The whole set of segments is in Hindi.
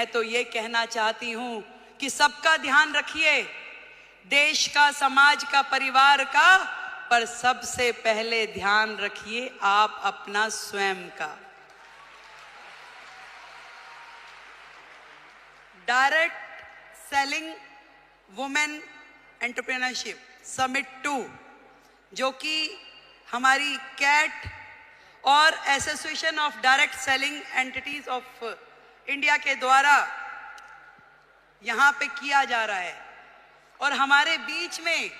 मैं तो ये कहना चाहती हूं कि सबका ध्यान रखिए, देश का, समाज का, परिवार का, पर सबसे पहले ध्यान रखिए आप अपना स्वयं का। Direct selling women entrepreneurship summit 2, जो कि हमारी कैट और association of direct selling entities of India के द्वारा यहाँ पे किया जा रहा है, और हमारे बीच में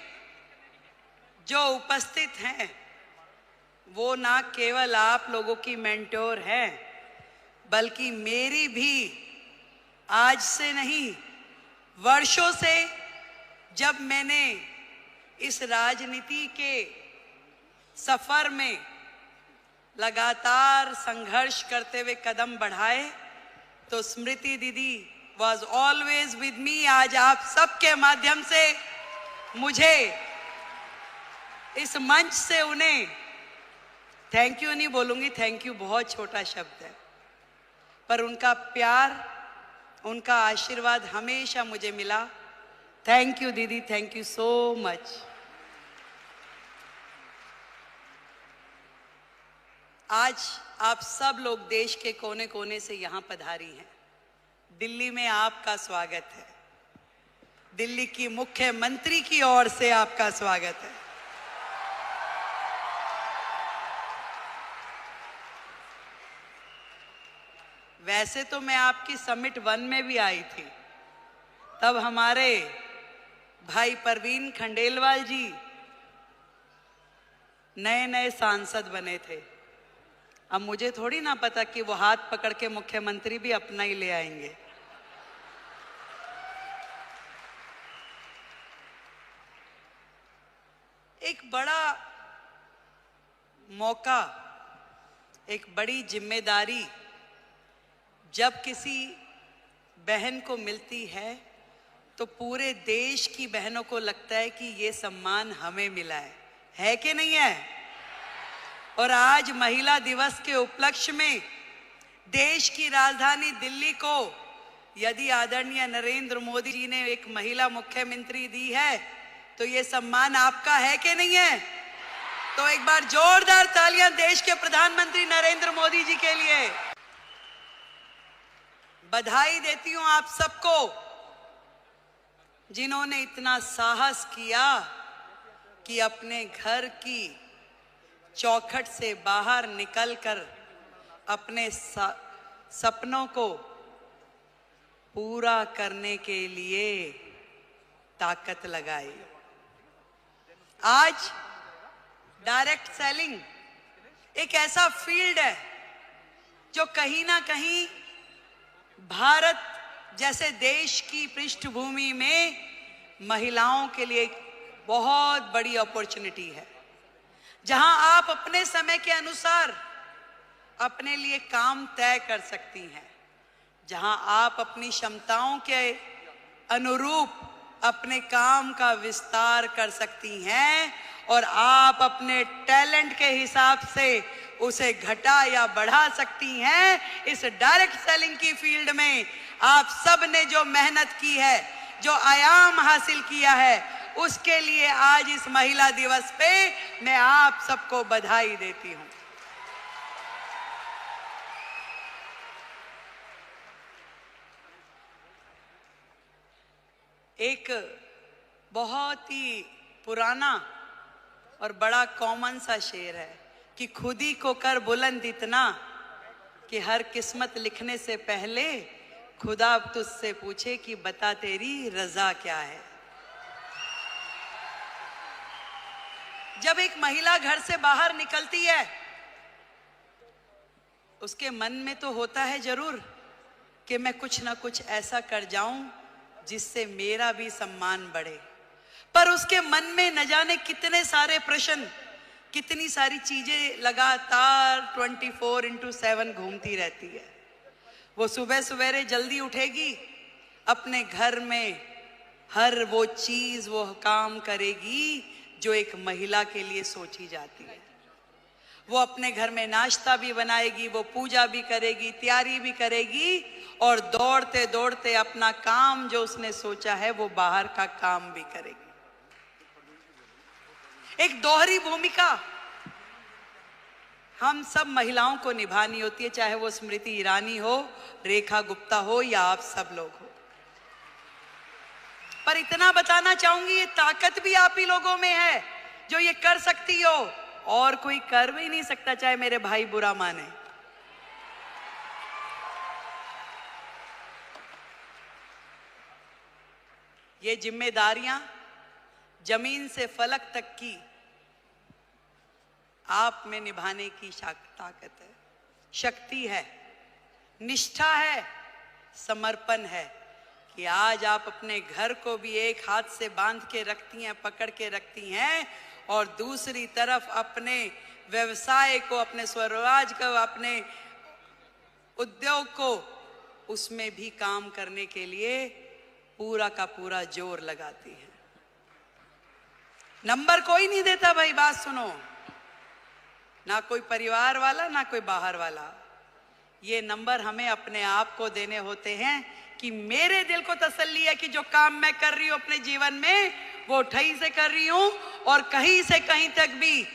जो उपस्थित हैं वो ना केवल आप लोगों की मेंटोर हैं, बल्कि मेरी भी आज से नहीं, वर्षों से जब मैंने इस राजनीति के सफर में लगातार संघर्ष करते हुए कदम बढ़ाए, तो स्मृति दीदी वॉज ऑलवेज विद मी। आज आप सबके माध्यम से मुझे इस मंच से उन्हें थैंक यू नहीं बोलूंगी, थैंक यू बहुत छोटा शब्द है, पर उनका प्यार, उनका आशीर्वाद हमेशा मुझे मिला। थैंक यू दीदी, थैंक यू सो मच। आज आप सब लोग देश के कोने कोने से यहां पधारी हैं। दिल्ली में आपका स्वागत है, दिल्ली की मुख्यमंत्री की ओर से आपका स्वागत है। वैसे तो मैं आपकी समिट 1 में भी आई थी, तब हमारे भाई परवीन खंडेलवाल जी नए नए सांसद बने थे। अब मुझे थोड़ी ना पता कि वो हाथ पकड़ के मुख्यमंत्री भी अपना ही ले आएंगे। एक बड़ा मौका, एक बड़ी जिम्मेदारी जब किसी बहन को मिलती है, तो पूरे देश की बहनों को लगता है कि ये सम्मान हमें मिला है कि नहीं है? और आज महिला दिवस के उपलक्ष्य में देश की राजधानी दिल्ली को यदि आदरणीय नरेंद्र मोदी जी ने एक महिला मुख्यमंत्री दी है, तो ये सम्मान आपका है कि नहीं है? तो एक बार जोरदार तालियां देश के प्रधानमंत्री नरेंद्र मोदी जी के लिए। बधाई देती हूं आप सबको, जिन्होंने इतना साहस किया कि अपने घर की चौखट से बाहर निकलकर अपने सपनों को पूरा करने के लिए ताकत लगाई। आज डायरेक्ट सेलिंग एक ऐसा फील्ड है जो कहीं ना कहीं भारत जैसे देश की पृष्ठभूमि में महिलाओं के लिए एक बहुत बड़ी अपॉर्चुनिटी है, जहां आप अपने समय के अनुसार अपने लिए काम तय कर सकती हैं, जहां आप अपनी क्षमताओं के अनुरूप अपने काम का विस्तार कर सकती हैं, और आप अपने टैलेंट के हिसाब से उसे घटा या बढ़ा सकती हैं। इस डायरेक्ट सेलिंग की फील्ड में आप सब ने जो मेहनत की है, जो आयाम हासिल किया है, उसके लिए आज इस महिला दिवस पे मैं आप सबको बधाई देती हूं। एक बहुत ही पुराना और बड़ा कॉमन सा शेर है कि खुद ही को कर बुलंद इतना कि हर किस्मत लिखने से पहले खुदा तुझसे पूछे कि बता तेरी रजा क्या है। जब एक महिला घर से बाहर निकलती है, उसके मन में तो होता है जरूर कि मैं कुछ ना कुछ ऐसा कर जाऊं जिससे मेरा भी सम्मान बढ़े, पर उसके मन में न जाने कितने सारे प्रश्न, कितनी सारी चीजें लगातार 24/7 घूमती रहती है। वो सुबह सवेरे जल्दी उठेगी, अपने घर में हर वो चीज, वो काम करेगी जो एक महिला के लिए सोची जाती है। वो अपने घर में नाश्ता भी बनाएगी, वो पूजा भी करेगी, तैयारी भी करेगी और दौड़ते दौड़ते अपना काम जो उसने सोचा है वो बाहर का काम भी करेगी। एक दोहरी भूमिका हम सब महिलाओं को निभानी होती है, चाहे वो स्मृति ईरानी हो, रेखा गुप्ता हो या आप सब लोग हो। पर इतना बताना चाहूंगी, ये ताकत भी आप ही लोगों में है जो ये कर सकती हो, और कोई कर भी नहीं सकता, चाहे मेरे भाई बुरा माने। ये जिम्मेदारियां जमीन से फलक तक की आप में निभाने की ताकत है, शक्ति है, निष्ठा है, समर्पण है कि आज आप अपने घर को भी एक हाथ से बांध के रखती हैं, पकड़ के रखती हैं, और दूसरी तरफ अपने व्यवसाय को, अपने स्वरोजगार को, अपने उद्योग को, उसमें भी काम करने के लिए पूरा का पूरा जोर लगाती हैं। नंबर कोई नहीं देता भाई, बात सुनो, ना कोई परिवार वाला ना कोई बाहर वाला। ये नंबर हमें अपने आप को देने होते हैं कि मेरे दिल को तसल्ली है कि जो काम मैं कर रही हूं अपने जीवन में वो ठही से कर रही हूं, और कहीं से कहीं तक भी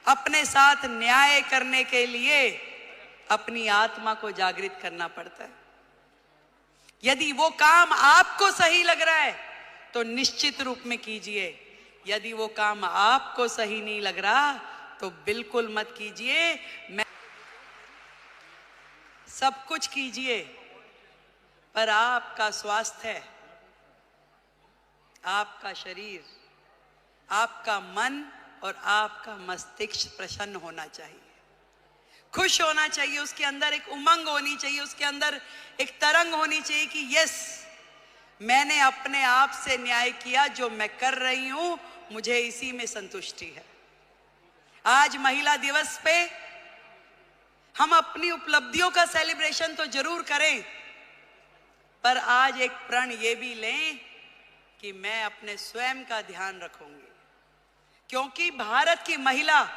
अपने साथ न्याय करने के लिए अपनी आत्मा को जागृत करना पड़ता है। यदि वो काम आपको सही लग रहा है तो निश्चित रूप में कीजिए, यदि वो काम आपको सही नहीं लग रहा तो बिल्कुल मत कीजिए। मैं सब कुछ कीजिए, पर आपका स्वास्थ्य, आपका शरीर, आपका मन और आपका मस्तिष्क प्रसन्न होना चाहिए, खुश होना चाहिए, उसके अंदर एक उमंग होनी चाहिए, उसके अंदर एक तरंग होनी चाहिए कि यस, मैंने अपने आप से न्याय किया, जो मैं कर रही हूं मुझे इसी में संतुष्टि है। आज महिला दिवस पे हम अपनी उपलब्धियों का सेलिब्रेशन तो जरूर करें, पर आज एक प्रण ये भी लें कि मैं अपने स्वयं का ध्यान रखूंगी, क्योंकि भारत की महिला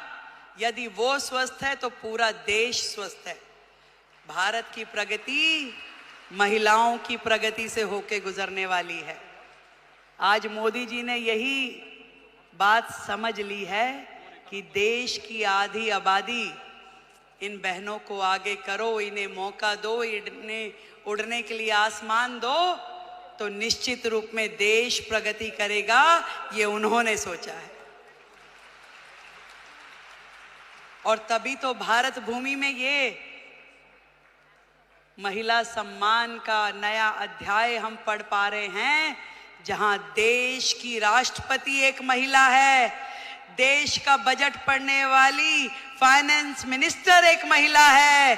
यदि वो स्वस्थ है तो पूरा देश स्वस्थ है। भारत की प्रगति महिलाओं की प्रगति से होके गुजरने वाली है। आज मोदी जी ने यही बात समझ ली है कि देश की आधी आबादी, इन बहनों को आगे करो, इन्हें मौका दो, इन्हें उड़ने के लिए आसमान दो, तो निश्चित रूप में देश प्रगति करेगा। ये उन्होंने सोचा है, और तभी तो भारत भूमि में ये महिला सम्मान का नया अध्याय हम पढ़ पा रहे हैं, जहां देश की राष्ट्रपति एक महिला है, देश का बजट पढ़ने वाली फाइनेंस मिनिस्टर एक महिला है,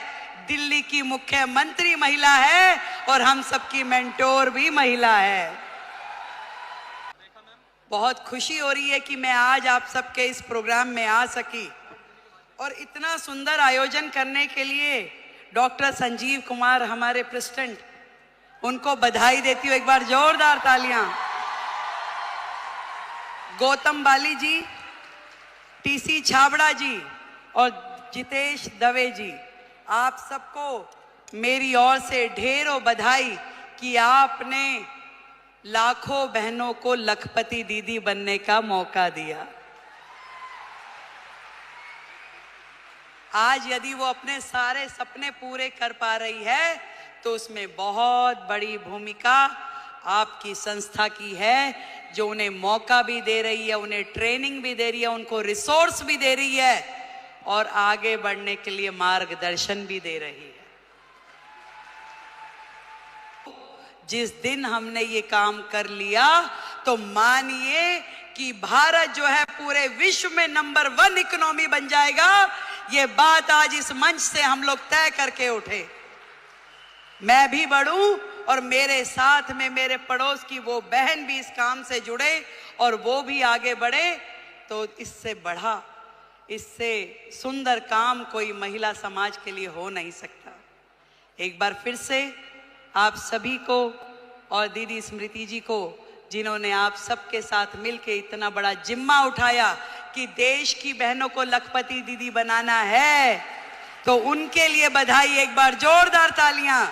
दिल्ली की मुख्यमंत्री महिला है, और हम सबकी मेंटोर भी महिला है। बहुत खुशी हो रही है कि मैं आज आप सबके इस प्रोग्राम में आ सकी, और इतना सुंदर आयोजन करने के लिए डॉक्टर संजीव कुमार हमारे प्रेसिडेंट, उनको बधाई देती हूँ, एक बार जोरदार तालियां। गौतम बाली जी, टीसी छाबड़ा जी और जितेश दवे जी, आप सबको मेरी ओर से ढेरों बधाई कि आपने लाखों बहनों को लखपति दीदी बनने का मौका दिया। आज यदि वो अपने सारे सपने पूरे कर पा रही है तो उसमें बहुत बड़ी भूमिका आपकी संस्था की है, जो उन्हें मौका भी दे रही है, उन्हें ट्रेनिंग भी दे रही है, उनको रिसोर्स भी दे रही है, और आगे बढ़ने के लिए मार्गदर्शन भी दे रही है। जिस दिन हमने ये काम कर लिया तो मानिए कि भारत जो है पूरे विश्व में नंबर 1 इकोनॉमी बन जाएगा। ये बात आज इस मंच से हम लोग तय करके उठे। मैं भी बढ़ूं और मेरे साथ में मेरे पड़ोस की वो बहन भी इस काम से जुड़े और वो भी आगे बढ़े, तो इससे बढ़ा, इससे सुंदर काम कोई महिला समाज के लिए हो नहीं सकता। एक बार फिर से आप सभी को और दीदी स्मृति जी को, जिन्होंने आप सबके साथ मिलकर इतना बड़ा जिम्मा उठाया कि देश की बहनों को लखपति दीदी बनाना है, तो उनके लिए बधाई, एक बार जोरदार तालियां।